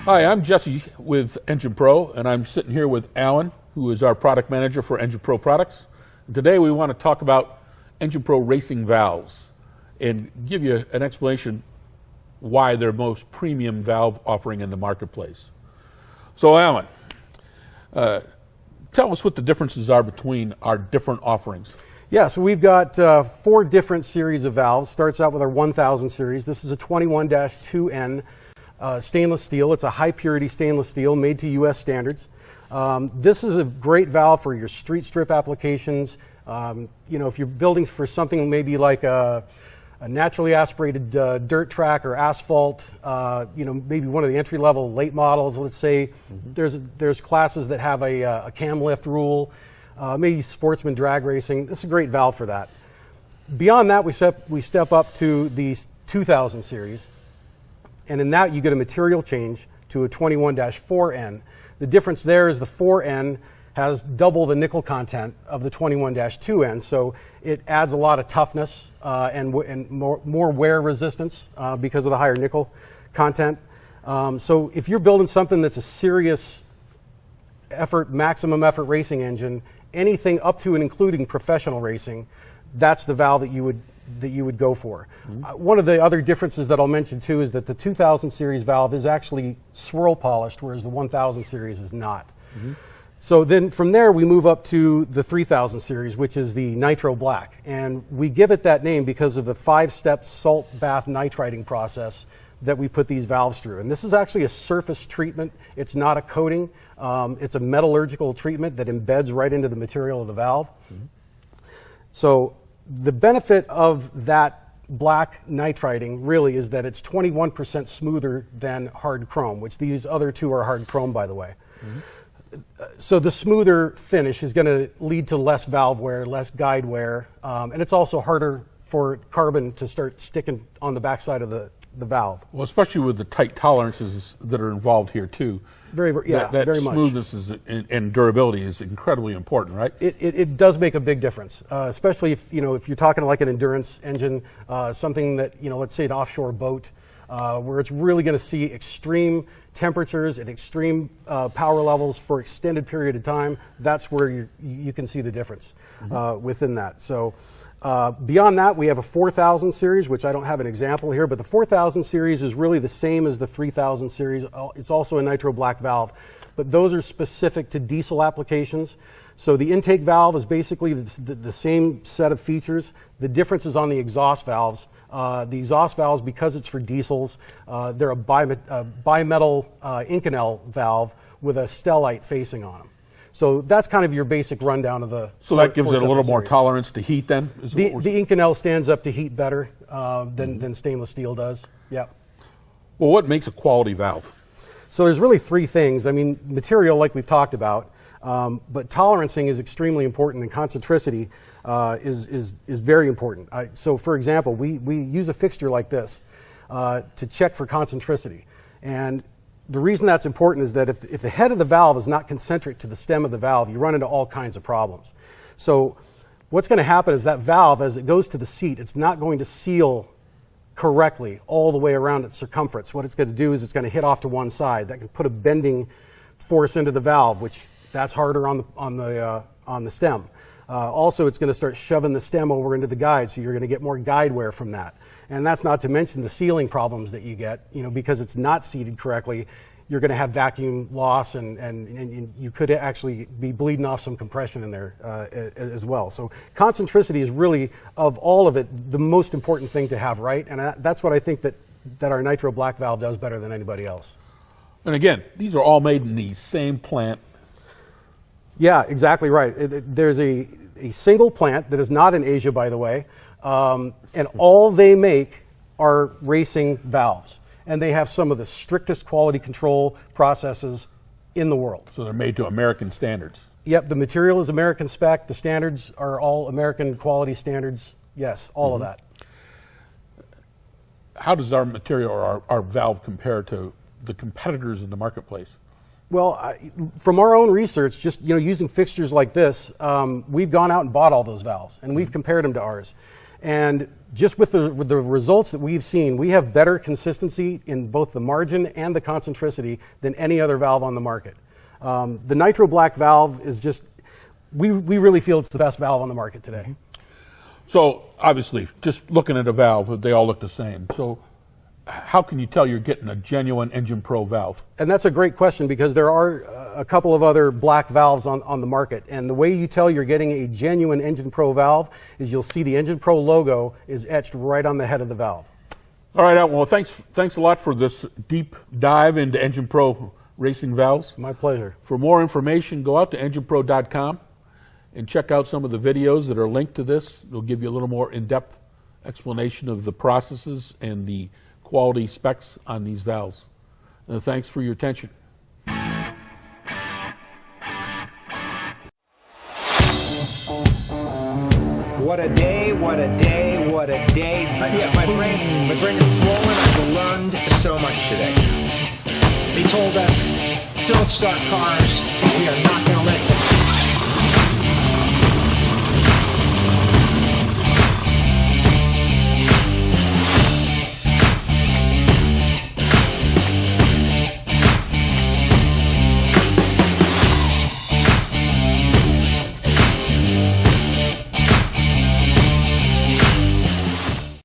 Hi, I'm Jesse with Engine Pro, and I'm sitting here with Alan, who is our product manager for Engine Pro products. And today we want to talk about Engine Pro racing valves and give you an explanation why they're most premium valve offering in the marketplace. So Alan, tell us what the differences are between our different offerings. Yeah, so we've got 4 different series of valves. Starts out with our 1000 series. This is a 21-2N stainless steel. It's a high purity stainless steel made to US standards. This is a great valve for your street strip applications. You know, if you're building for something maybe like a naturally aspirated dirt track or asphalt, you know, maybe one of the entry-level late models, let's say. There's classes that have a cam lift rule, maybe sportsman drag racing. This is a great valve for that. Beyond that, we step up to the 2000 series, and in that you get a material change to a 21-4N. The difference there is the 4N has double the nickel content of the 21-2N, so it adds a lot of toughness and more wear resistance because of the higher nickel content. So if you're building something that's a serious effort, maximum effort racing engine, anything up to and including professional racing, that's the valve that you would go for. One of the other differences that I'll mention too is that the 2000 series valve is actually swirl polished, whereas the 1000 series is not. So then from there we move up to the 3000 series, which is the nitro black, and we give it that name because of the 5-step salt bath nitriding process that we put these valves through. And this is actually a surface treatment. It's not a coating. It's a metallurgical treatment that embeds right into the material of the valve. So the benefit of that black nitriding really is that it's 21% smoother than hard chrome, which these other two are hard chrome, by the way. So the smoother finish is going to lead to less valve wear, less guide wear, and it's also harder for carbon to start sticking on the backside of the valve. Well, especially with the tight tolerances that are involved here too. Very much. That smoothness and durability is incredibly important, right? It does make a big difference, especially if you're talking like an endurance engine, something that, let's say an offshore boat, where it's really going to see extreme temperatures and extreme power levels for extended period of time. That's where you can see the difference within that. So beyond that, we have a 4000 series, which I don't have an example here, but the 4000 series is really the same as the 3000 series. It's also a nitro black valve, but those are specific to diesel applications. So the intake valve is basically the same set of features. The difference is on the exhaust valves. The exhaust valves, because it's for diesels, they're a bimetal Inconel valve with a stellite facing on them. So that's kind of your basic rundown of the. So that gives it a little more tolerance to heat then? The Inconel stands up to heat better than stainless steel does. Yeah. Well, what makes a quality valve? So there's really 3 things. I mean, material, like we've talked about, but tolerancing is extremely important, and concentricity is very important. So for example, we use a fixture like this to check for concentricity. And the reason that's important is that if the head of the valve is not concentric to the stem of the valve, you run into all kinds of problems. So what's going to happen is that valve, as it goes to the seat, it's not going to seal correctly all the way around its circumference. What it's going to do is it's going to hit off to one side. That can put a bending force into the valve, which that's harder on the stem. Also, it's going to start shoving the stem over into the guide, so you're going to get more guide wear from that. And that's not to mention the sealing problems that you get, because it's not seated correctly. You're going to have vacuum loss, and you could actually be bleeding off some compression in there as well. So concentricity is really, of all of it, the most important thing to have right, and that's what I think that our nitro black valve does better than anybody else. And again, these are all made in the same plant. Yeah, exactly right. There's a single plant that is not in Asia, by the way, and all they make are racing valves. And they have some of the strictest quality control processes in the world. So they're made to American standards. Yep, the material is American spec. The standards are all American quality standards. Yes, all of that. How does our material or our valve compare to the competitors in the marketplace? Well, from our own research, just using fixtures like this, we've gone out and bought all those valves, and we've compared them to ours. And just with the results that we've seen, we have better consistency in both the margin and the concentricity than any other valve on the market. The Nitro Black valve is just, we really feel it's the best valve on the market today. So obviously, just looking at a valve, they all look the same. So how can you tell you're getting a genuine Engine Pro valve? And that's a great question, because there are a couple of other black valves on the market. And the way you tell you're getting a genuine Engine Pro valve is you'll see the Engine Pro logo is etched right on the head of the valve. All right, Alan, well, thanks a lot for this deep dive into Engine Pro racing valves. My pleasure. For more information, go out to enginepro.com and check out some of the videos that are linked to this. They'll give you a little more in-depth explanation of the processes and the quality specs on these valves. Thanks for your attention. What a day, what a day, what a day. Yeah, my brain is swollen. I've learned so much today. They told us, don't start cars. We are not going to listen.